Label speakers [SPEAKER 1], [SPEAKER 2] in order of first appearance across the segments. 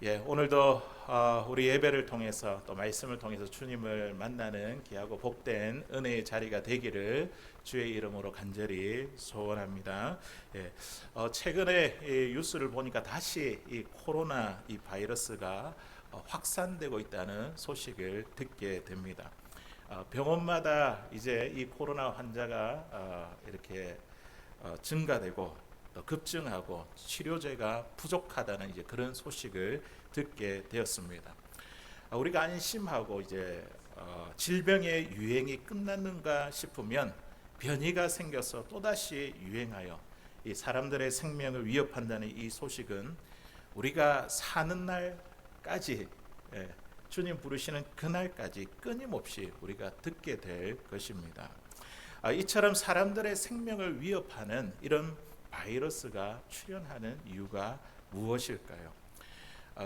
[SPEAKER 1] 오늘도 우리 예배를 통해서 또 말씀을 통해서 주님을 만나는 귀하고 복된 은혜의 자리가 되기를 주의 이름으로 간절히 소원합니다. 최근에 이 뉴스를 보니까 다시 이 코로나 이 바이러스가 확산되고 있다는 소식을 듣게 됩니다. 병원마다 이제 이 코로나 환자가 이렇게 증가되고 또 급증하고 치료제가 부족하다는 이제 그런 소식을 듣게 되었습니다. 우리가 안심하고 이제 질병의 유행이 끝났는가 싶으면 변이가 생겨서 또다시 유행하여 이 사람들의 생명을 위협한다는 이 소식은 우리가 사는 날까지, 주님 부르시는 그날까지 끊임없이 우리가 듣게 될 것입니다. 이처럼 사람들의 생명을 위협하는 이런 바이러스가 출현하는 이유가 무엇일까요?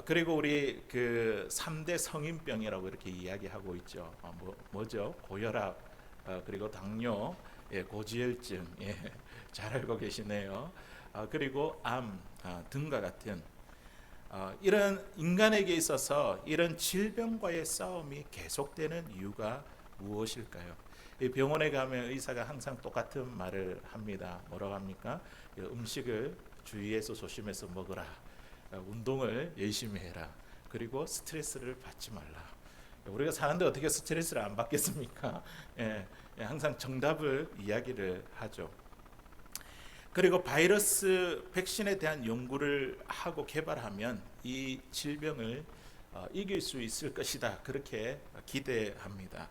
[SPEAKER 1] 그리고 우리 그 3대 성인병이라고 이렇게 이야기하고 있죠. 뭐죠? 고혈압, 그리고 당뇨, 고지혈증, 잘 알고 계시네요. 그리고 암 등과 같은 이런 인간에게 있어서 이런 질병과의 싸움이 계속되는 이유가 무엇일까요? 병원에 가면 의사가 항상 똑같은 말을 합니다. 뭐라고 합니까? 음식을 주의해서 조심해서 먹으라. 운동을 열심히 해라. 그리고 스트레스를 받지 말라. 우리가 사는데 어떻게 스트레스를 안 받겠습니까? 항상 정답을 이야기를 하죠. 그리고 바이러스 백신에 대한 연구를 하고 개발하면 이 질병을 이길 수 있을 것이다. 그렇게 기대합니다.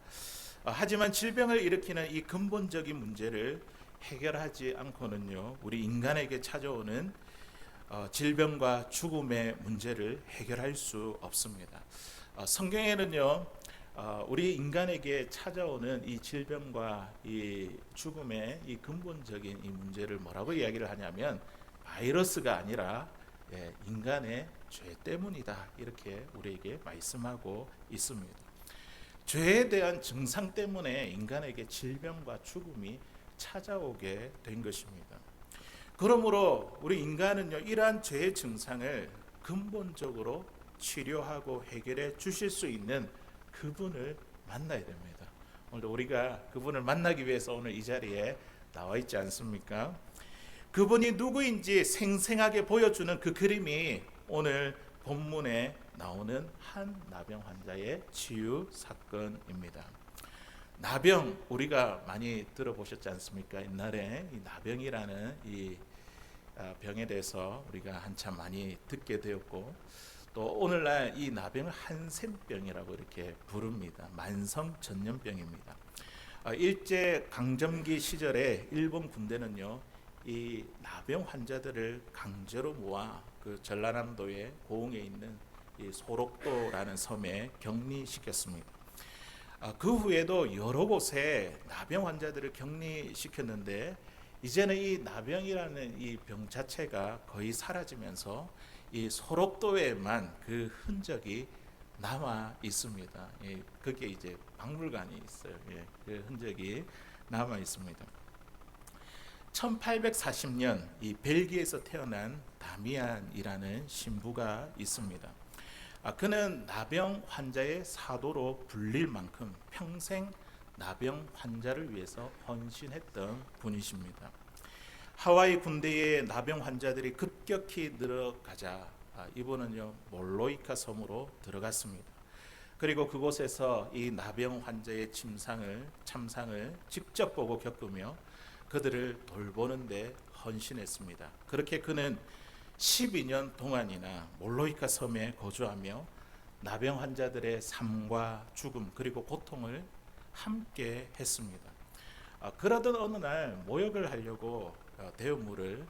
[SPEAKER 1] 하지만 질병을 일으키는 이 근본적인 문제를 해결하지 않고는요, 우리 인간에게 찾아오는 질병과 죽음의 문제를 해결할 수 없습니다. 성경에는요, 우리 인간에게 찾아오는 이 질병과 이 죽음의 이 근본적인 이 문제를 뭐라고 이야기를 하냐면 바이러스가 아니라 인간의 죄 때문이다. 이렇게 우리에게 말씀하고 있습니다. 죄에 대한 증상 때문에 인간에게 질병과 죽음이 찾아오게 된 것입니다. 그러므로 우리 인간은요, 이러한 죄의 증상을 근본적으로 치료하고 해결해 주실 수 있는 그분을 만나야 됩니다. 오늘 우리가 그분을 만나기 위해서 오늘 이 자리에 나와 있지 않습니까? 그분이 누구인지 생생하게 보여주는 그 그림이 오늘 본문에 나오는 한 나병 환자의 치유 사건입니다. 나병 우리가 많이 들어보셨지 않습니까? 옛날에 이 나병이라는 이 병에 대해서 우리가 한참 많이 듣게 되었고, 또 오늘날 이 나병을 한센병이라고 이렇게 부릅니다. 만성 전염병입니다. 일제 강점기 시절에 일본 군대는요, 이 나병 환자들을 강제로 모아 그 전라남도의 고흥에 있는 이 소록도라는 섬에 격리시켰습니다. 그 후에도 여러 곳에 나병 환자들을 격리시켰는데 이제는 이 나병이라는 이 병 자체가 거의 사라지면서 이 소록도에만 그 흔적이 남아 있습니다. 그게 이제 박물관이 있어요. 그 흔적이 남아 있습니다. 1840년 이 벨기에에서 태어난 다미안이라는 신부가 있습니다. 그는 나병 환자의 사도로 불릴 만큼 평생 나병 환자를 위해서 헌신했던 분이십니다. 하와이 군대의 나병 환자들이 급격히 늘어가자 이분은요, 몰로이카 섬으로 들어갔습니다. 그리고 그곳에서 이 나병 환자의 참상을 직접 보고 겪으며 그들을 돌보는 데 헌신했습니다. 그렇게 그는 12년 동안이나 몰로이카 섬에 거주하며 나병 환자들의 삶과 죽음 그리고 고통을 함께 했습니다. 그러던 어느 날 모욕을 하려고 대용물을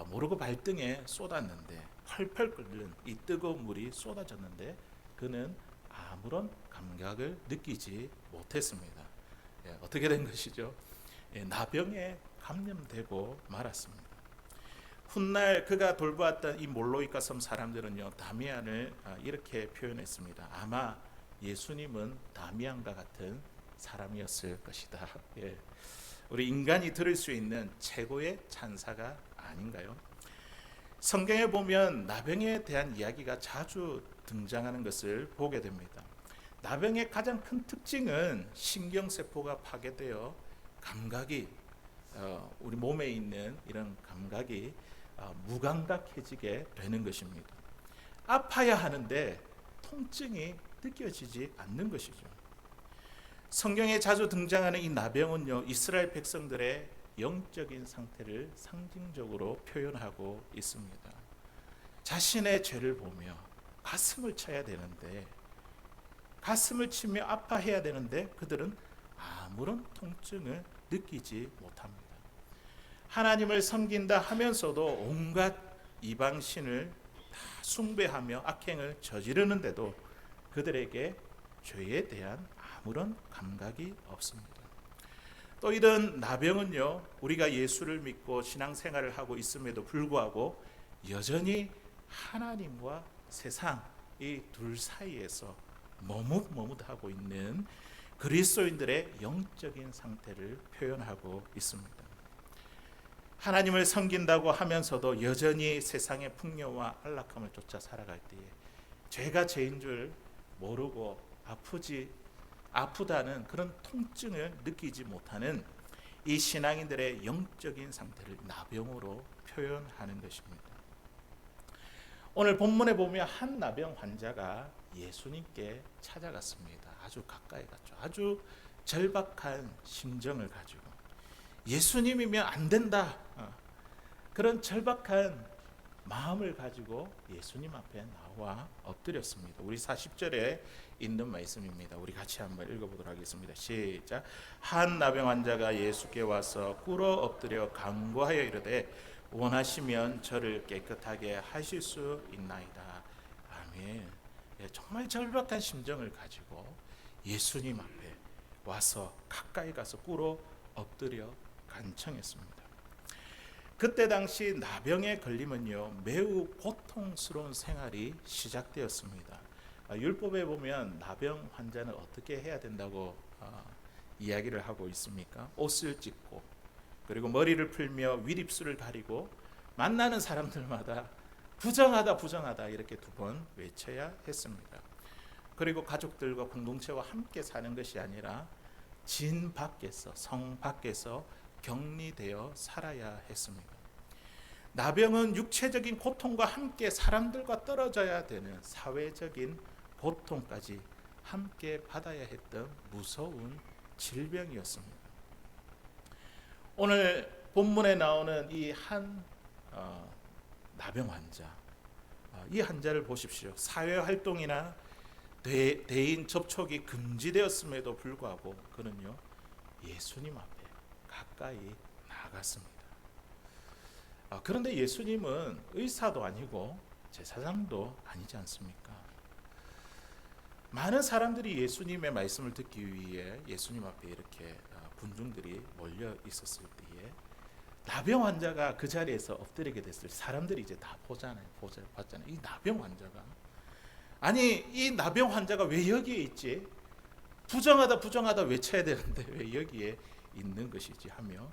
[SPEAKER 1] 모르고 발등에 쏟았는데 펄펄 끓는 이 뜨거운 물이 쏟아졌는데 그는 아무런 감각을 느끼지 못했습니다. 어떻게 된 것이죠? 나병에 감염되고 말았습니다. 훗날 그가 돌보았던 이 몰로이카 섬 사람들은요, 다미안을 이렇게 표현했습니다. 아마 예수님은 다미안과 같은 사람이었을 것이다. 우리 인간이 들을 수 있는 최고의 찬사가 아닌가요? 성경에 보면 나병에 대한 이야기가 자주 등장하는 것을 보게 됩니다. 나병의 가장 큰 특징은 신경세포가 파괴되어 감각이 우리 몸에 있는 이런 감각이 무감각해지게 되는 것입니다. 아파야 하는데 통증이 느껴지지 않는 것이죠. 성경에 자주 등장하는 이 나병은요, 이스라엘 백성들의 영적인 상태를 상징적으로 표현하고 있습니다. 자신의 죄를 보며 가슴을 쳐야 되는데, 가슴을 치며 아파해야 되는데 그들은 아무런 통증을 느끼지 못합니다. 하나님을 섬긴다 하면서도 온갖 이방신을 다 숭배하며 악행을 저지르는데도 그들에게 죄에 대한 아무런 감각이 없습니다. 또 이런 나병은요, 우리가 예수를 믿고 신앙생활을 하고 있음에도 불구하고 여전히 하나님과 세상 이 둘 사이에서 머뭇머뭇하고 있는 그리스도인들의 영적인 상태를 표현하고 있습니다. 하나님을 섬긴다고 하면서도 여전히 세상의 풍요와 안락함을 쫓아 살아갈 때에 죄가 죄인 줄 모르고 아프다는 그런 통증을 느끼지 못하는 이 신앙인들의 영적인 상태를 나병으로 표현하는 것입니다. 오늘 본문에 보면 한 나병 환자가 예수님께 찾아갔습니다. 아주 가까이 갔죠. 아주 절박한 심정을 가지고 예수님이면 안 된다, 그런 절박한 마음을 가지고 예수님 앞에 나와 엎드렸습니다. 우리 40절에 있는 말씀입니다. 우리 같이 한번 읽어보도록 하겠습니다. 시작. 한 나병 환자가 예수께 와서 꿇어 엎드려 간구하여 이르되 원하시면 저를 깨끗하게 하실 수 있나이다. 아멘. 정말 절박한 심정을 가지고 예수님 앞에 와서 가까이 가서 꿇어 엎드려 간청했습니다. 그때 당시 나병에 걸리면요, 매우 고통스러운 생활이 시작되었습니다. 율법에 보면 나병 환자는 어떻게 해야 된다고 이야기를 하고 있습니까? 옷을 찢고, 그리고 머리를 풀며 윗입술을 가리고, 만나는 사람들마다 부정하다 이렇게 2번 외쳐야 했습니다. 그리고 가족들과 공동체와 함께 사는 것이 아니라 진 밖에서, 성 밖에서 격리되어 살아야 했습니다. 나병은 육체적인 고통과 함께 사람들과 떨어져야 되는 사회적인 고통까지 함께 받아야 했던 무서운 질병이었습니다. 오늘 본문에 나오는 이 한 나병 환자, 이 환자를 보십시오. 사회활동이나 대인 접촉이 금지되었음에도 불구하고 그는요, 예수님 앞에 가까이 나아갔습니다. 그런데 예수님은 의사도 아니고 제사장도 아니지 않습니까? 많은 사람들이 예수님의 말씀을 듣기 위해 예수님 앞에 이렇게 군중들이 몰려 있었을 때에 나병 환자가 그 자리에서 엎드리게 됐을 때 사람들이 이제 다 봤잖아요. 이 나병 환자가, 아니 이 나병 환자가 왜 여기에 있지? 부정하다 외쳐야 되는데 왜 여기에 있는 것이지 하며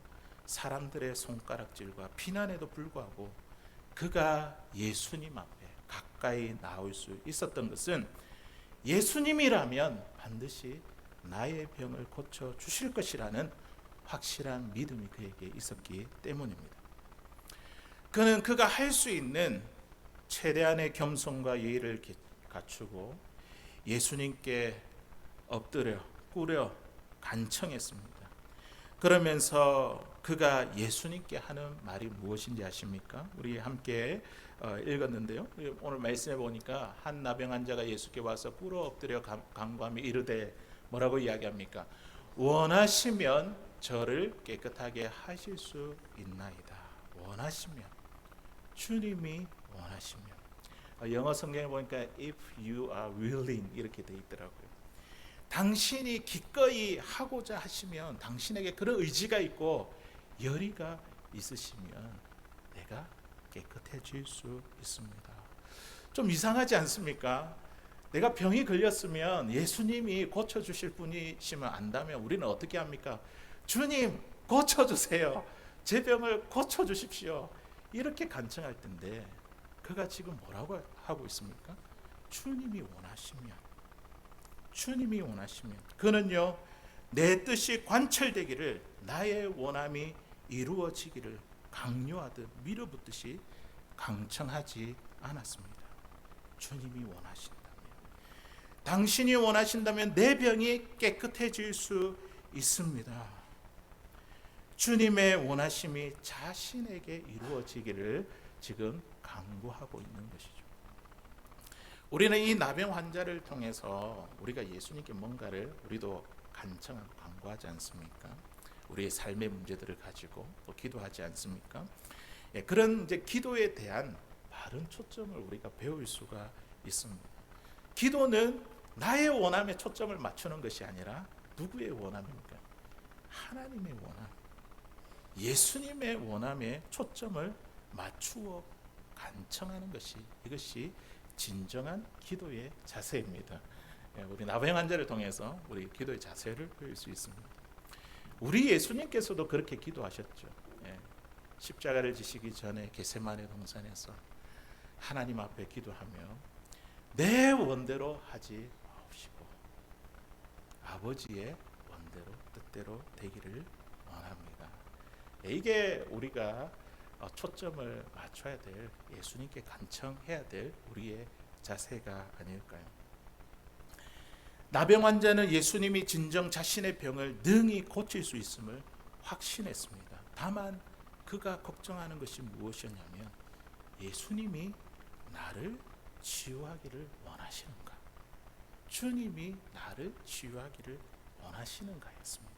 [SPEAKER 1] 사람들의 손가락질과 비난에도 불구하고 그가 예수님 앞에 가까이 나올 수 있었던 것은 예수님이라면 반드시 나의 병을 고쳐 주실 것이라는 확실한 믿음이 그에게 있었기 때문입니다. 그는 그가 할 수 있는 최대한의 겸손과 예의를 갖추고 예수님께 엎드려 꿇어 간청했습니다. 그러면서 그가 예수님께 하는 말이 무엇인지 아십니까? 우리 함께 읽었는데요. 오늘 말씀해 보니까 한 나병 환자가 예수께 와서 꿇어 엎드려 간구하며 이르되 뭐라고 이야기합니까? 원하시면 저를 깨끗하게 하실 수 있나이다. 원하시면, 주님이 원하시면. 영어 성경에 보니까 if you are willing 이렇게 돼 있더라고요. 당신이 기꺼이 하고자 하시면, 당신에게 그런 의지가 있고 열의가 있으시면 내가 깨끗해질 수 있습니다. 좀 이상하지 않습니까? 내가 병이 걸렸으면 예수님이 고쳐주실 분이시면 안다면 우리는 어떻게 합니까? 주님 고쳐주세요. 제 병을 고쳐주십시오. 이렇게 간청할 텐데 그가 지금 뭐라고 하고 있습니까? 주님이 원하시면 그는요 내 뜻이 관철되기를, 나의 원함이 이루어지기를 강요하듯 밀어붙듯이 강청하지 않았습니다. 주님이 원하신다면, 당신이 원하신다면 내 병이 깨끗해질 수 있습니다. 주님의 원하심이 자신에게 이루어지기를 지금 강구하고 있는 것이죠. 우리는 이 나병 환자를 통해서 우리가 예수님께 뭔가를 우리도 간청하고 간구하지 않습니까? 우리의 삶의 문제들을 가지고 또 기도하지 않습니까? 예, 그런 이제 기도에 대한 바른 초점을 우리가 배울 수가 있습니다. 기도는 나의 원함에 초점을 맞추는 것이 아니라 누구의 원함입니까? 하나님의 원함, 예수님의 원함에 초점을 맞추어 간청하는 것이, 이것이 진정한 기도의 자세입니다. 우리 나병 환자를 통해서 우리 기도의 자세를 배울 수 있습니다. 우리 예수님께서도 그렇게 기도하셨죠. 십자가를 지시기 전에 겟세마네 동산에서 하나님 앞에 기도하며 내 원대로 하지 마옵시고 아버지의 원대로 뜻대로 되기를 원합니다. 이게 우리가 초점을 맞춰야 될, 예수님께 간청해야 될 우리의 자세가 아닐까요? 나병 환자는 예수님이 진정 자신의 병을 능히 고칠 수 있음을 확신했습니다. 다만 그가 걱정하는 것이 무엇이었냐면 예수님이 나를 치유하기를 원하시는가? 주님이 나를 치유하기를 원하시는가였습니다.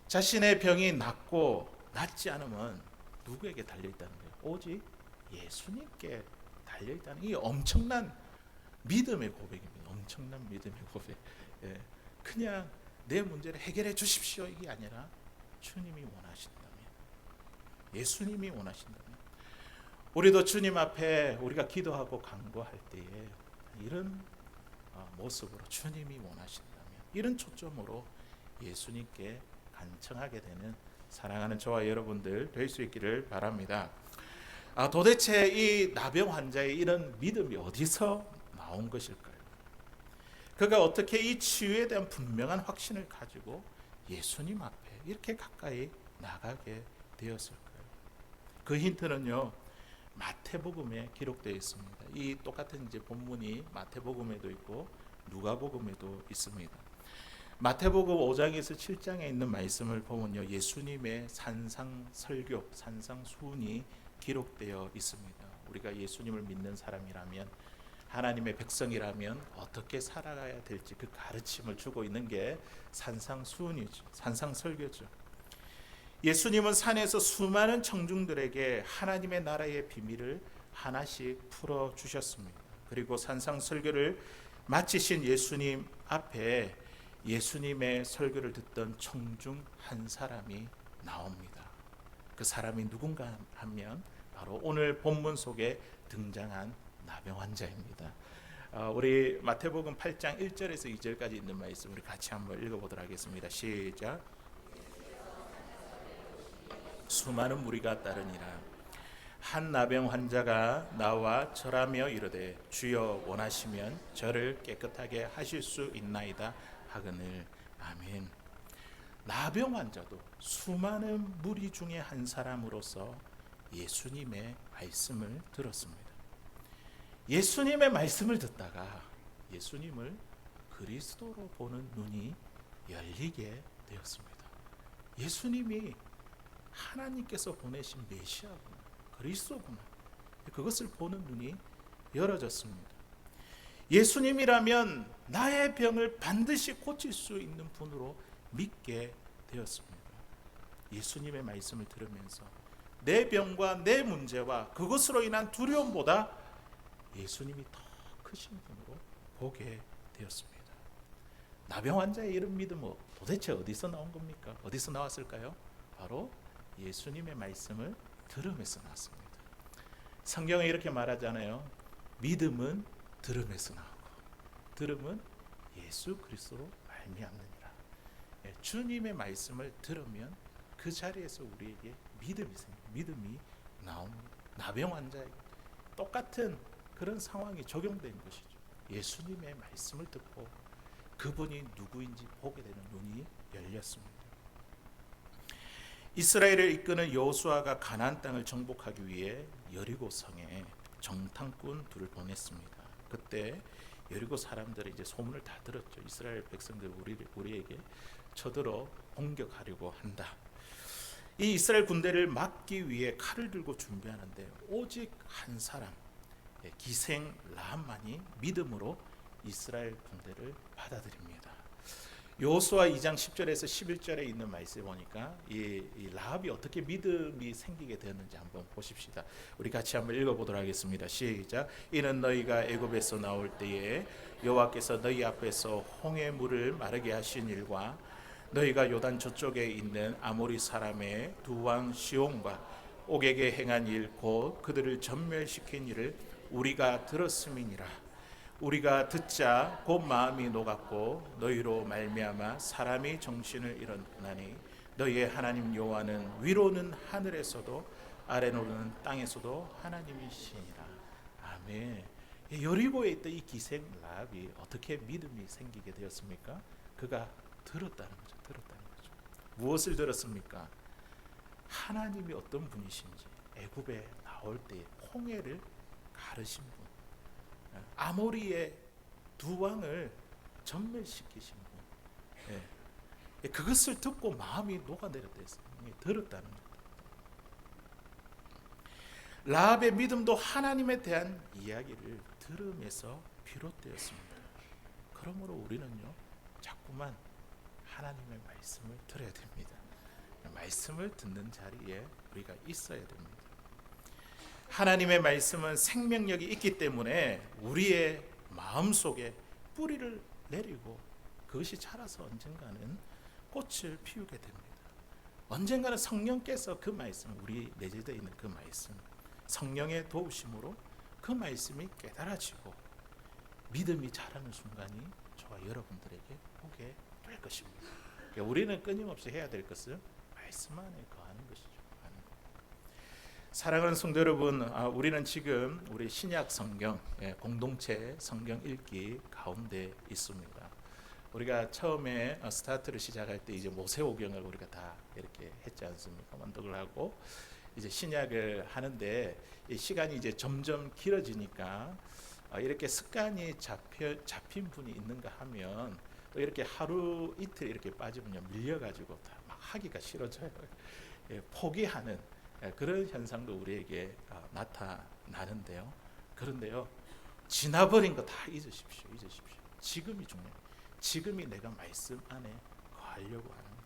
[SPEAKER 1] 자신의 병이 낫지 않으면 누구에게 달려있다는 거예요? 오직 예수님께 달려있다는, 이 엄청난 믿음의 고백입니다. 엄청난 믿음의 고백. 그냥 내 문제를 해결해 주십시오 이게 아니라 주님이 원하신다면, 예수님이 원하신다면, 우리도 주님 앞에 우리가 기도하고 간구할 때에 이런 모습으로 주님이 원하신다면, 이런 초점으로 예수님께 간청하게 되는 사랑하는 저와 여러분들 될 수 있기를 바랍니다. 도대체 이 나병 환자의 이런 믿음이 어디서 나온 것일까요? 그가 어떻게 이 치유에 대한 분명한 확신을 가지고 예수님 앞에 이렇게 가까이 나가게 되었을까요? 그 힌트는요 마태복음에 기록되어 있습니다. 이 똑같은 이제 본문이 마태복음에도 있고 누가복음에도 있습니다. 마태복음 5장에서 7장에 있는 말씀을 보면요 예수님의 산상설교, 산상수훈이 기록되어 있습니다. 우리가 예수님을 믿는 사람이라면, 하나님의 백성이라면 어떻게 살아가야 될지 그 가르침을 주고 있는 게 산상수훈이죠. 산상설교죠. 예수님은 산에서 수많은 청중들에게 하나님의 나라의 비밀을 하나씩 풀어주셨습니다. 그리고 산상설교를 마치신 예수님 앞에 예수님의 설교를 듣던 청중 한 사람이 나옵니다. 그 사람이 누군가 하면 바로 오늘 본문 속에 등장한 나병 환자입니다. 우리 마태복음 8장 1절에서 2절까지 있는 말씀 우리 같이 한번 읽어보도록 하겠습니다. 시작. 수많은 무리가 따르니라. 한 나병 환자가 나와 절하며 이르되 주여 원하시면 저를 깨끗하게 하실 수 있나이다 하거늘. 아멘. 나병 환자도 수많은 무리 중에 한 사람으로서 예수님의 말씀을 들었습니다. 예수님의 말씀을 듣다가 예수님을 그리스도로 보는 눈이 열리게 되었습니다. 예수님이 하나님께서 보내신 메시아구나, 그리스도구나, 그것을 보는 눈이 열어졌습니다. 예수님이라면 나의 병을 반드시 고칠 수 있는 분으로 믿게 되었습니다. 예수님의 말씀을 들으면서 내 병과 내 문제와 그것으로 인한 두려움보다 예수님이 더 크신 분으로 보게 되었습니다. 나병 환자의 이런 믿음은 도대체 어디서 나온 겁니까? 어디서 나왔을까요? 바로 예수님의 말씀을 들음에서 나왔습니다. 성경에 이렇게 말하잖아요. 믿음은 들음에서 나오고 들음은 예수 그리스도로 말미암느니라. 주님의 말씀을 들으면 그 자리에서 우리에게 믿음이 생깁니다. 믿음이 나옵니다. 나병 환자에게 똑같은 그런 상황이 적용된 것이죠. 예수님의 말씀을 듣고 그분이 누구인지 보게 되는 눈이 열렸습니다. 이스라엘을 이끄는 여호수아가 가나안 땅을 정복하기 위해 여리고 성에 정탐꾼 둘을 보냈습니다. 그때 여리고 사람들이 이제 소문을 다 들었죠. 이스라엘 백성들 우리에게 쳐들어 공격하려고 한다. 이 이스라엘 군대를 막기 위해 칼을 들고 준비하는데 오직 한 사람, 기생 라합만이 믿음으로 이스라엘 군대를 받아들입니다. 여호수아 2장 10절에서 11절에 있는 말씀에 보니까 이 라합이 어떻게 믿음이 생기게 되었는지 한번 보십시다. 우리 같이 한번 읽어보도록 하겠습니다. 시작. 이는 너희가 애굽에서 나올 때에 여호와께서 너희 앞에서 홍해 물을 마르게 하신 일과 너희가 요단 저쪽에 있는 아모리 사람의 두 왕 시온과 옥에게 행한 일 곧 그들을 전멸시킨 일을 우리가 들었음이니라. 우리가 듣자 곧 마음이 녹았고 너희로 말미암아 사람이 정신을 잃었나니 너희의 하나님 여호와는 위로는 하늘에서도 아래로는 땅에서도 하나님이시니라. 아멘. 여리고에 있던 이 기생 라합이 어떻게 믿음이 생기게 되었습니까? 그가 들었다는 거죠. 무엇을 들었습니까? 하나님이 어떤 분이신지, 애굽에 나올 때 홍해를 가르신 분, 아모리의 두 왕을 전멸시키신 분, 그것을 듣고 마음이 녹아내렸다 했어요. 들었다는 것. 라합의 믿음도 하나님에 대한 이야기를 들음에서 비롯되었습니다. 그러므로 우리는요, 자꾸만 하나님의 말씀을 들어야 됩니다. 말씀을 듣는 자리에 우리가 있어야 됩니다. 하나님의 말씀은 생명력이 있기 때문에 우리의 마음속에 뿌리를 내리고 그것이 자라서 언젠가는 꽃을 피우게 됩니다. 언젠가는 성령께서 그 말씀, 우리 내재되어 있는 그 말씀, 성령의 도우심으로 그 말씀이 깨달아지고 믿음이 자라는 순간이 저와 여러분들에게 오게 될 것입니다. 그러니까 우리는 끊임없이 해야 될 것은 말씀 안에 거하는 것이죠. 사랑하는 성도 여러분, 우리는 지금 우리 신약 성경 공동체 성경 읽기 가운데 있습니다. 우리가 처음에 스타트를 시작할 때 이제 모세오경을 우리가 다 이렇게 했지 않습니까? 원독을 하고 이제 신약을 하는데 이 시간이 이제 점점 길어지니까 이렇게 습관이 잡힌 분이 있는가 하면 또 이렇게 하루 이틀 이렇게 빠지면요 밀려가지고 막 하기가 싫어져요. 포기하는 그런 현상도 우리에게 나타나는데요. 그런데요, 지나버린 거 다 잊으십시오. 지금이 중요해요. 지금이 내가 말씀 안에 거하려고 하는 거.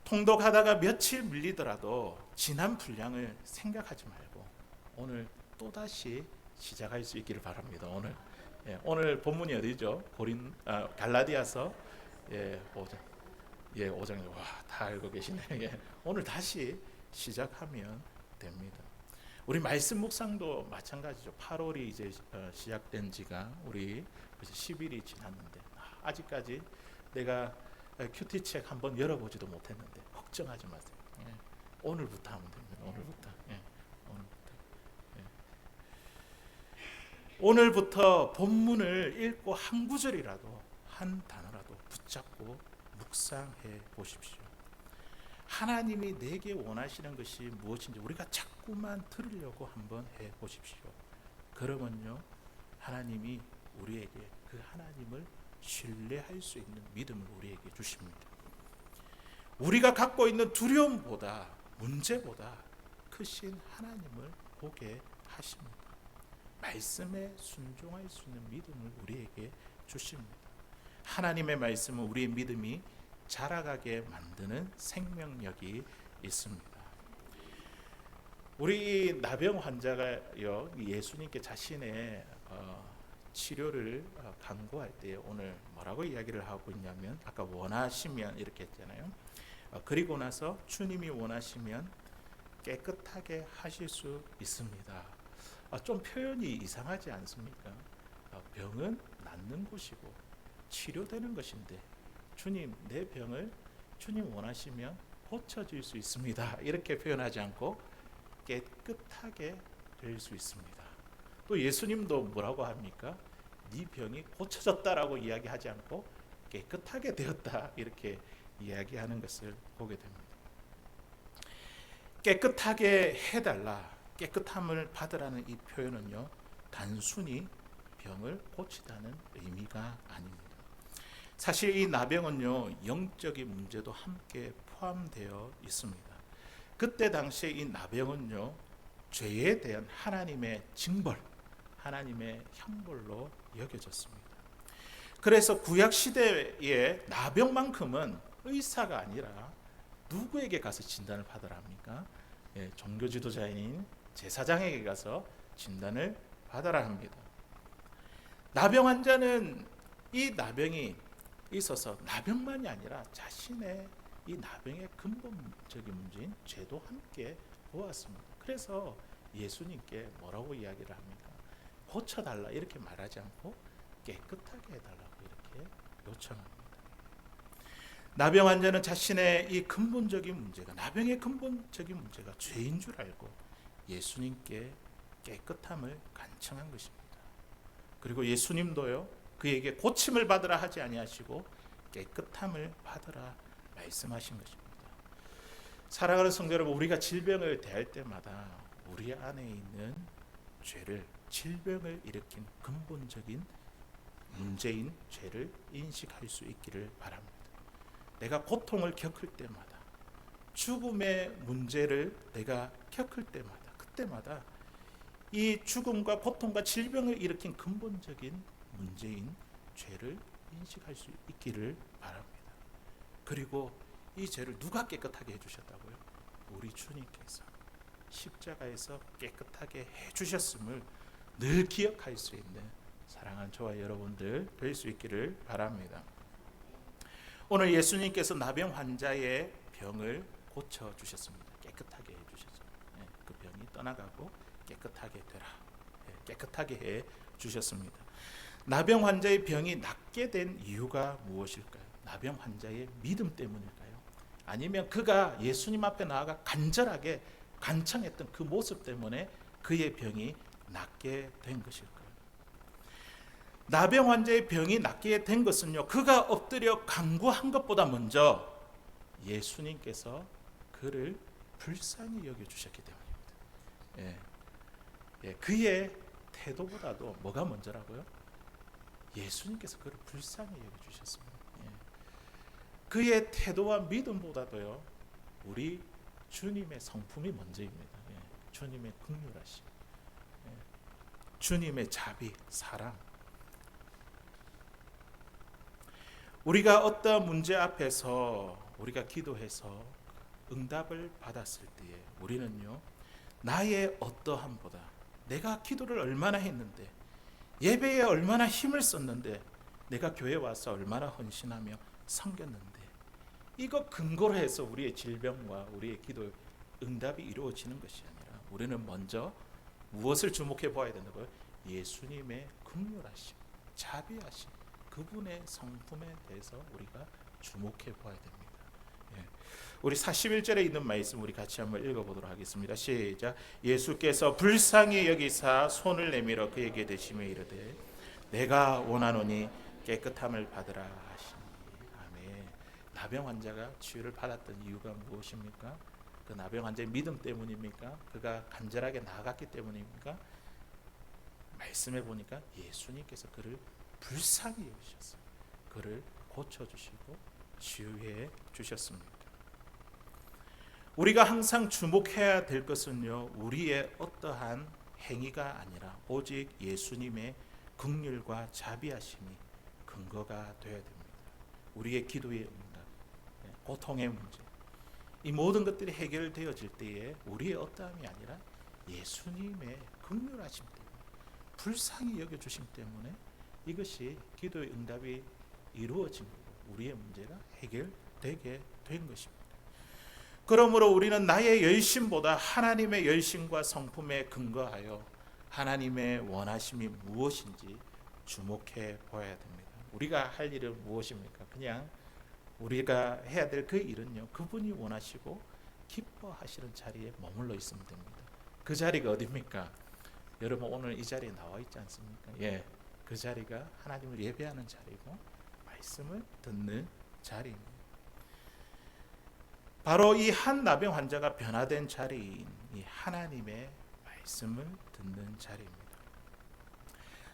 [SPEAKER 1] 통독하다가 며칠 밀리더라도 지난 분량을 생각하지 말고 오늘 또다시 시작할 수 있기를 바랍니다. 오늘 본문이 어디죠? 갈라디아서 5장. 와, 다 알고 계시네. 오늘 다시 시작하면 됩니다. 우리 말씀 묵상도 마찬가지죠. 8월이 이제 시작된 지가 우리 10일이 지났는데 아직까지 내가 큐티 책 한번 열어보지도 못했는데 걱정하지 마세요. 오늘부터 하면 됩니다. 오늘부터 본문을 읽고 한 구절이라도 한 단어라도 붙잡고 묵상해 보십시오. 하나님이 내게 원하시는 것이 무엇인지 우리가 자꾸만 들으려고 한번 해 보십시오. 그러면요, 하나님이 우리에게 그 하나님을 신뢰할 수 있는 믿음을 우리에게 주십니다. 우리가 갖고 있는 두려움보다, 문제보다 크신 하나님을 보게 하십니다. 말씀에 순종할 수 있는 믿음을 우리에게 주십니다. 하나님의 말씀은 우리의 믿음이 자라가게 만드는 생명력이 있습니다. 우리 나병 환자가요, 예수님께 자신의 치료를 강구할 때 오늘 뭐라고 이야기를 하고 있냐면, 아까 원하시면 이렇게 했잖아요. 그리고 나서 주님이 원하시면 깨끗하게 하실 수 있습니다. 좀 표현이 이상하지 않습니까? 병은 낫는 곳이고 치료되는 것인데 주님, 내 병을 주님 원하시면 고쳐질 수 있습니다. 이렇게 표현하지 않고 깨끗하게 될 수 있습니다. 또 예수님도 뭐라고 합니까? 네 병이 고쳐졌다라고 이야기하지 않고 깨끗하게 되었다 이렇게 이야기하는 것을 보게 됩니다. 깨끗하게 해달라, 깨끗함을 받으라는 이 표현은요, 단순히 병을 고치다는 의미가 아닙니다. 사실 이 나병은요, 영적인 문제도 함께 포함되어 있습니다. 그때 당시에 이 나병은요, 죄에 대한 하나님의 징벌, 하나님의 형벌로 여겨졌습니다. 그래서 구약 시대의 나병만큼은 의사가 아니라 누구에게 가서 진단을 받으라 합니까? 종교 지도자인 제사장에게 가서 진단을 받아라 합니다. 나병 환자는 이 나병이 있어서 나병만이 아니라 자신의 이 나병의 근본적인 문제인 죄도 함께 보았습니다. 그래서 예수님께 뭐라고 이야기를 합니까? 고쳐달라 이렇게 말하지 않고 깨끗하게 해달라고 이렇게 요청합니다. 나병 환자는 자신의 이 근본적인 문제가, 나병의 근본적인 문제가 죄인 줄 알고 예수님께 깨끗함을 간청한 것입니다. 그리고 예수님도요, 그에게 고침을 받으라 하지 아니하시고 깨끗함을 받으라 말씀하신 것입니다. 사랑하는 성도 여러분, 우리가 질병을 대할 때마다 우리 안에 있는 죄를, 질병을 일으킨 근본적인 문제인 죄를 인식할 수 있기를 바랍니다. 내가 고통을 겪을 때마다, 죽음의 문제를 내가 겪을 때마다, 그때마다 이 죽음과 고통과 질병을 일으킨 근본적인 문제인 죄를 인식할 수 있기를 바랍니다. 그리고 이 죄를 누가 깨끗하게 해주셨다고요? 우리 주님께서 십자가에서 깨끗하게 해주셨음을 늘 기억할 수 있는 사랑하는 저와 여러분들 될 수 있기를 바랍니다. 오늘 예수님께서 나병 환자의 병을 고쳐주셨습니다. 깨끗하게 해주셨습니다. 그 병이 떠나가고 깨끗하게 되라, 깨끗하게 해주셨습니다. 나병 환자의 병이 낫게 된 이유가 무엇일까요? 나병 환자의 믿음 때문일까요? 아니면 그가 예수님 앞에 나아가 간절하게 간청했던 그 모습 때문에 그의 병이 낫게 된 것일까요? 나병 환자의 병이 낫게 된 것은요, 그가 엎드려 간구한 것보다 먼저 예수님께서 그를 불쌍히 여겨주셨기 때문입니다. 그의 태도보다도 뭐가 먼저라고요? 예수님께서 그를 불쌍히 여겨주셨습니다. 그의 태도와 믿음보다도요, 우리 주님의 성품이 먼저입니다. 주님의 긍휼하심, 주님의 자비, 사랑. 우리가 어떤 문제 앞에서 우리가 기도해서 응답을 받았을 때에 우리는요, 나의 어떠함보다 내가 기도를 얼마나 했는데, 예배에 얼마나 힘을 썼는데, 내가 교회 와서 얼마나 헌신하며 섬겼는데, 이거 근거로 해서 우리의 질병과 우리의 기도 응답이 이루어지는 것이 아니라 우리는 먼저 무엇을 주목해 보아야 된다고요? 예수님의 긍휼하심, 자비하심, 그분의 성품에 대해서 우리가 주목해 보아야 됩니다. 우리 41절에 있는 말씀 우리 같이 한번 읽어보도록 하겠습니다. 시작. 예수께서 불쌍히 여기사 손을 내밀어 그에게 대시며 이르되 내가 원하노니 깨끗함을 받으라 하시니. 아멘. 나병 환자가 치유를 받았던 이유가 무엇입니까? 그 나병 환자의 믿음 때문입니까? 그가 간절하게 나아갔기 때문입니까? 말씀해 보니까 예수님께서 그를 불쌍히 여기셨어요. 그를 고쳐주시고 치유해 주셨습니다. 우리가 항상 주목해야 될 것은요, 우리의 어떠한 행위가 아니라 오직 예수님의 긍휼과 자비하심이 근거가 되어야 됩니다. 우리의 기도의 응답, 고통의 문제, 이 모든 것들이 해결되어질 때에 우리의 어떠함이 아니라 예수님의 긍휼하심 때문에, 불쌍히 여겨주심 때문에 이것이 기도의 응답이 이루어진 거고 우리의 문제가 해결되게 된 것입니다. 그러므로 우리는 나의 열심보다 하나님의 열심과 성품에 근거하여 하나님의 원하심이 무엇인지 주목해 보아야 됩니다. 우리가 할 일은 무엇입니까? 그냥 우리가 해야 될 그 일은요, 그분이 원하시고 기뻐하시는 자리에 머물러 있으면 됩니다. 그 자리가 어디입니까? 여러분 오늘 이 자리에 나와 있지 않습니까? 예, 그 자리가 하나님을 예배하는 자리고 말씀을 듣는 자리입니다. 바로 이 한 나병 환자가 변화된 자리인 이 하나님의 말씀을 듣는 자리입니다.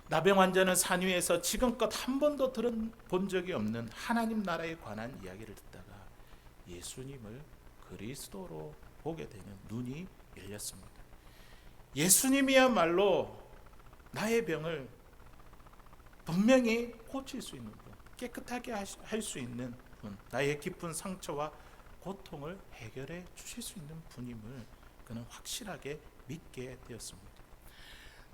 [SPEAKER 1] 나병 환자는 산 위에서 지금껏 한 번도 들어본 적이 없는 하나님 나라에 관한 이야기를 듣다가 예수님을 그리스도로 보게 되는 눈이 열렸습니다. 예수님이야말로 나의 병을 분명히 고칠 수 있는 분, 깨끗하게 할 수 있는 분, 나의 깊은 상처와 고통을 해결해 주실 수 있는 분임을 그는 확실하게 믿게 되었습니다.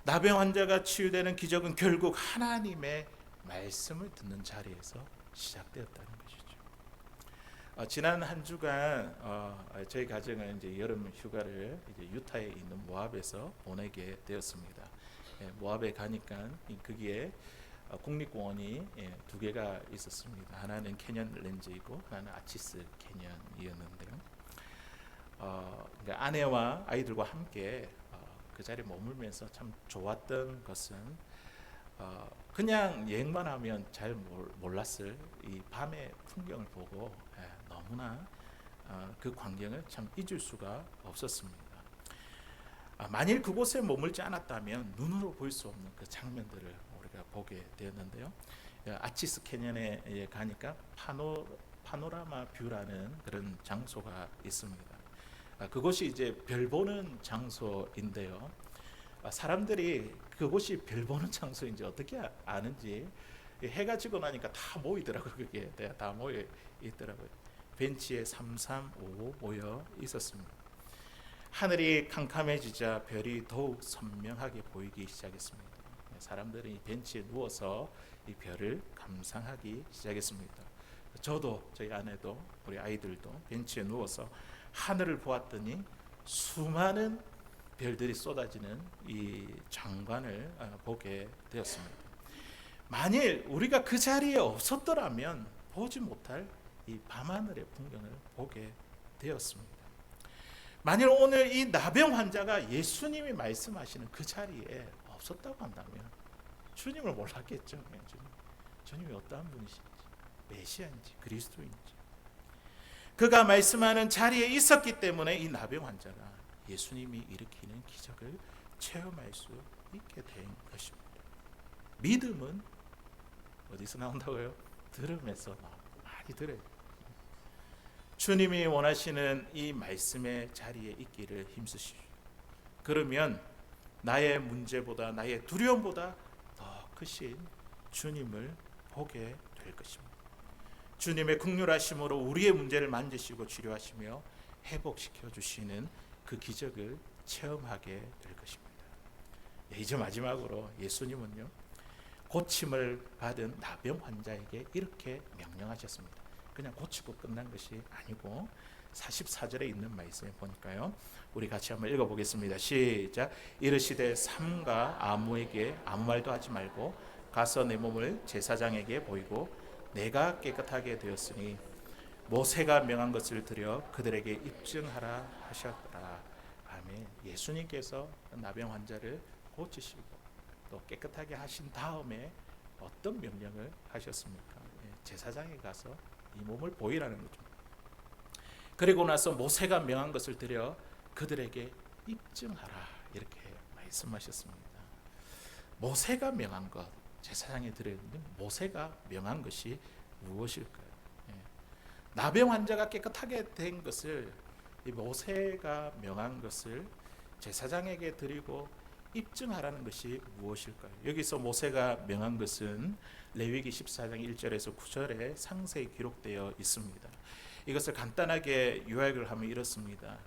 [SPEAKER 1] 나병 환자가 치유되는 기적은 결국 하나님의 말씀을 듣는 자리에서 시작되었다는 것이죠. 지난 한 주간 저희 가정은 이제 여름 휴가를 이제 유타에 있는 모압에서 보내게 되었습니다. 모압에 가니까 거기에 국립공원이 두 개가 있었습니다. 하나는 캐년 렌즈이고 하나는 아치스 캐년이었는데요. 그러니까 아내와 아이들과 함께 그 자리에 머물면서 참 좋았던 것은 그냥 여행만 하면 잘 몰랐을 이 밤의 풍경을 보고 너무나 그 광경을 참 잊을 수가 없었습니다. 만일 그곳에 머물지 않았다면 눈으로 볼 수 없는 그 장면들을 우리가 보게 되었는데요. 아치스 캐년에 가니까 파노라마 뷰라는 그런 장소가 있습니다. 그곳이 이제 별 보는 장소인데요. 사람들이 그곳이 별 보는 장소인지 어떻게 아는지 해가 지고 나니까 다 모이더라고요. 그게 다 모여 있더라고요. 벤치에 335 모여 있었습니다. 하늘이 캄캄해지자 별이 더욱 선명하게 보이기 시작했습니다. 사람들이 벤치에 누워서 이 별을 감상하기 시작했습니다. 저도 저희 아내도 우리 아이들도 벤치에 누워서 하늘을 보았더니 수많은 별들이 쏟아지는 이 장관을 보게 되었습니다. 만일 우리가 그 자리에 없었더라면 보지 못할 이 밤하늘의 풍경을 보게 되었습니다. 만일 오늘 이 나병 환자가 예수님이 말씀하시는 그 자리에 없었다고 한다면 주님을 몰랐겠죠. 주님이 어떠한 분이신지, 메시아인지 그리스도인지. 그가 말씀하는 자리에 있었기 때문에 이 나병 환자가 예수님이 일으키는 기적을 체험할 수 있게 된 것입니다. 믿음은 어디서 나온다고요? 들음에서 많이 들어요. 주님이 원하시는 이 말씀의 자리에 있기를 힘쓰시오. 그러면 나의 문제보다 나의 두려움보다 더 크신 주님을 보게 될 것입니다. 주님의 긍휼하심으로 우리의 문제를 만지시고 치료하시며 회복시켜 주시는 그 기적을 체험하게 될 것입니다. 이제 마지막으로 예수님은요, 고침을 받은 나병 환자에게 이렇게 명령하셨습니다. 그냥 고치고 끝난 것이 아니고 44절에 있는 말씀에 보니까요, 우리 같이 한번 읽어보겠습니다. 시작. 이르시되 삼가 아무에게 아무 말도 하지 말고 가서 내 몸을 제사장에게 보이고 내가 깨끗하게 되었으니 모세가 명한 것을 드려 그들에게 입증하라 하셨더라. 아멘. 예수님께서 나병 환자를 고치시고 또 깨끗하게 하신 다음에 어떤 명령을 하셨습니까? 제사장에 가서 이 몸을 보이라는 거죠. 그리고 나서 모세가 명한 것을 드려 그들에게 입증하라 이렇게 말씀하셨습니다. 모세가 명한 것, 제사장에 드렸는데 모세가 명한 것이 무엇일까요? 나병 환자가 깨끗하게 된 것을 이 모세가 명한 것을 제사장에게 드리고 입증하라는 것이 무엇일까요? 여기서 모세가 명한 것은 레위기 14장 1절에서 9절에 상세히 기록되어 있습니다. 이것을 간단하게 요약을 하면 이렇습니다.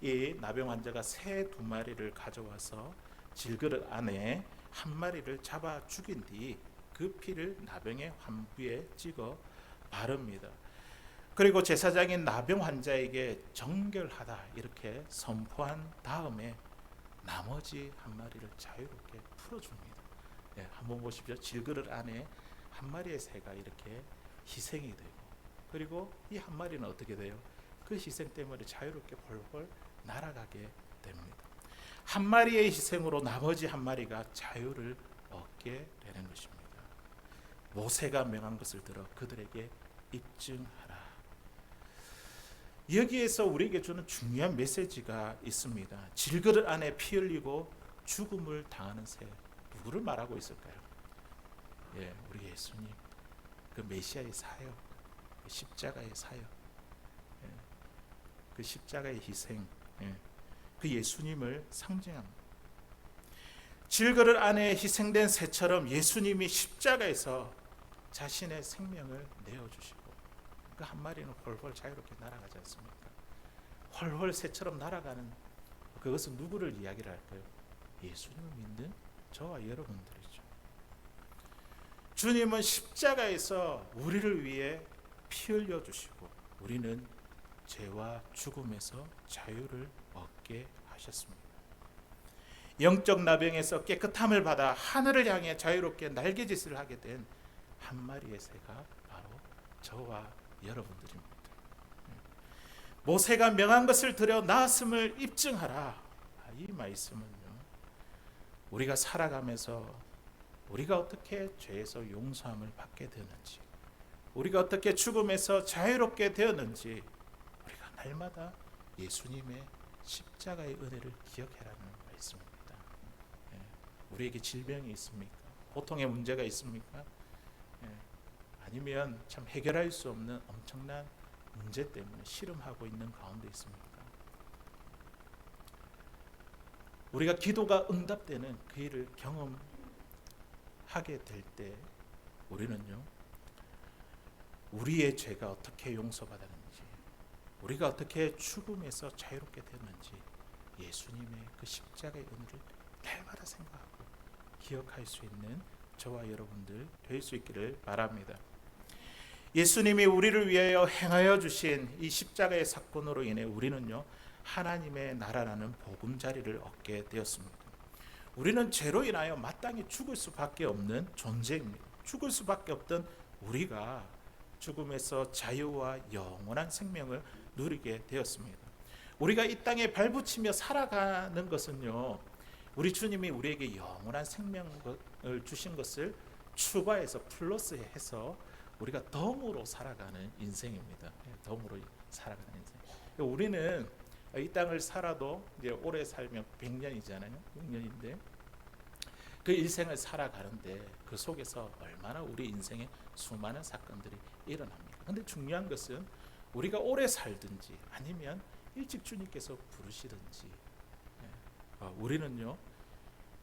[SPEAKER 1] 이 나병 환자가 새 2마리를 가져와서 질그릇 안에 한 마리를 잡아 죽인 뒤 그 피를 나병의 환부에 찍어 바릅니다. 그리고 제사장인 나병 환자에게 정결하다 이렇게 선포한 다음에 나머지 한 마리를 자유롭게 풀어줍니다. 한번 보십시오. 질그릇 안에 한 마리의 새가 이렇게 희생이 되고 그리고 이 한 마리는 어떻게 돼요? 그 희생 때문에 자유롭게 펄펄 날아가게 됩니다. 한 마리의 희생으로 나머지 한 마리가 자유를 얻게 되는 것입니다. 모세가 명한 것을 들어 그들에게 입증하라. 여기에서 우리에게 주는 중요한 메시지가 있습니다. 질그릇 안에 피 흘리고 죽음을 당하는 새, 누구를 말하고 있을까요? 예, 우리 예수님, 그 메시아의 사역, 그 십자가의 사역, 예, 그 십자가의 희생, 예, 그 예수님을 상징합니다. 질그릇 안에 희생된 새처럼 예수님이 십자가에서 자신의 생명을 내어주시고 그 한 마리는 훨훨 자유롭게 날아가지 않습니까? 훨훨 새처럼 날아가는 그것은 누구를 이야기를 할까요? 예수님을 믿는 저와 여러분들이죠. 주님은 십자가에서 우리를 위해 피 흘려 주시고 우리는 죄와 죽음에서 자유를 얻게 하셨습니다. 영적 나병에서 깨끗함을 받아 하늘을 향해 자유롭게 날개짓을 하게 된 한 마리의 새가 바로 저와 여러분들입니다. 모세가 명한 것을 들여 나았음을 입증하라. 이 말씀은요, 우리가 살아가면서 우리가 어떻게 죄에서 용서함을 받게 되는지, 우리가 어떻게 죽음에서 자유롭게 되었는지 우리가 날마다 예수님의 십자가의 은혜를 기억해라는 말씀입니다. 우리에게 질병이 있습니까? 고통의 문제가 있습니까? 아니면 참 해결할 수 없는 엄청난 문제 때문에 씨름하고 있는 가운데 있습니까? 우리가 기도가 응답되는 그 일을 경험하게 될 때 우리는요, 우리의 죄가 어떻게 용서받았는지, 우리가 어떻게 죽음에서 자유롭게 됐는지 예수님의 그 십자가의 은혜를 날마다 생각하고 기억할 수 있는 저와 여러분들 될 수 있기를 바랍니다. 예수님이 우리를 위하여 행하여 주신 이 십자가의 사건으로 인해 우리는요, 하나님의 나라라는 보금자리를 얻게 되었습니다. 우리는 죄로 인하여 마땅히 죽을 수밖에 없는 존재입니다. 죽을 수밖에 없던 우리가 죽음에서 자유와 영원한 생명을 누리게 되었습니다. 우리가 이 땅에 발붙이며 살아가는 것은요, 우리 주님이 우리에게 영원한 생명을 주신 것을 추가해서 플러스해서 우리가 덤으로 살아가는 인생입니다. 덤으로 살아가는 인생. 우리는 이 땅을 살아도 이제 오래 살면 100년이잖아요. 6년인데 그 일생을 살아가는데 그 속에서 얼마나 우리 인생에 수많은 사건들이 일어납니다. 근데 중요한 것은 우리가 오래 살든지 아니면 일찍 주님께서 부르시든지 우리는요,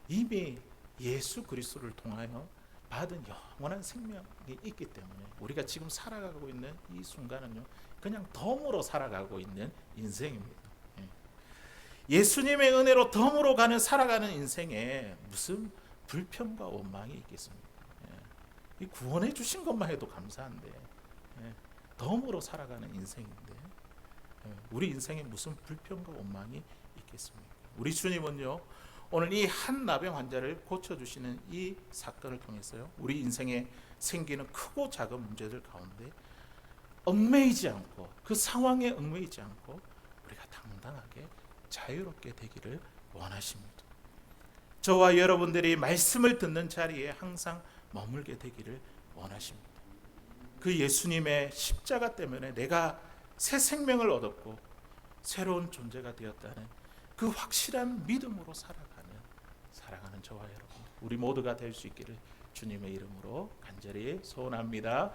[SPEAKER 1] 이미 예수 그리스도를 통하여 받은 영원한 생명이 있기 때문에 우리가 지금 살아가고 있는 이 순간은요, 그냥 덤으로 살아가고 있는 인생입니다. 예수님의 은혜로 덤으로 살아가는 인생에 무슨 불평과 원망이 있겠습니까? 이 구원해 주신 것만 해도 감사한데 덤으로 살아가는 인생인데 우리 인생에 무슨 불평과 원망이 있겠습니까? 우리 주님은요, 오늘 이 한 나병 환자를 고쳐주시는 이 사건을 통해서요, 우리 인생에 생기는 크고 작은 문제들 가운데 얽매이지 않고 그 상황에 얽매이지 않고 우리가 당당하게 자유롭게 되기를 원하십니다. 저와 여러분들이 말씀을 듣는 자리에 항상 머물게 되기를 원하십니다. 그 예수님의 십자가 때문에 내가 새 생명을 얻었고 새로운 존재가 되었다는 그 확실한 믿음으로 살아가는 저와 여러분, 우리 모두가 될 수 있기를 주님의 이름으로 간절히 소원합니다.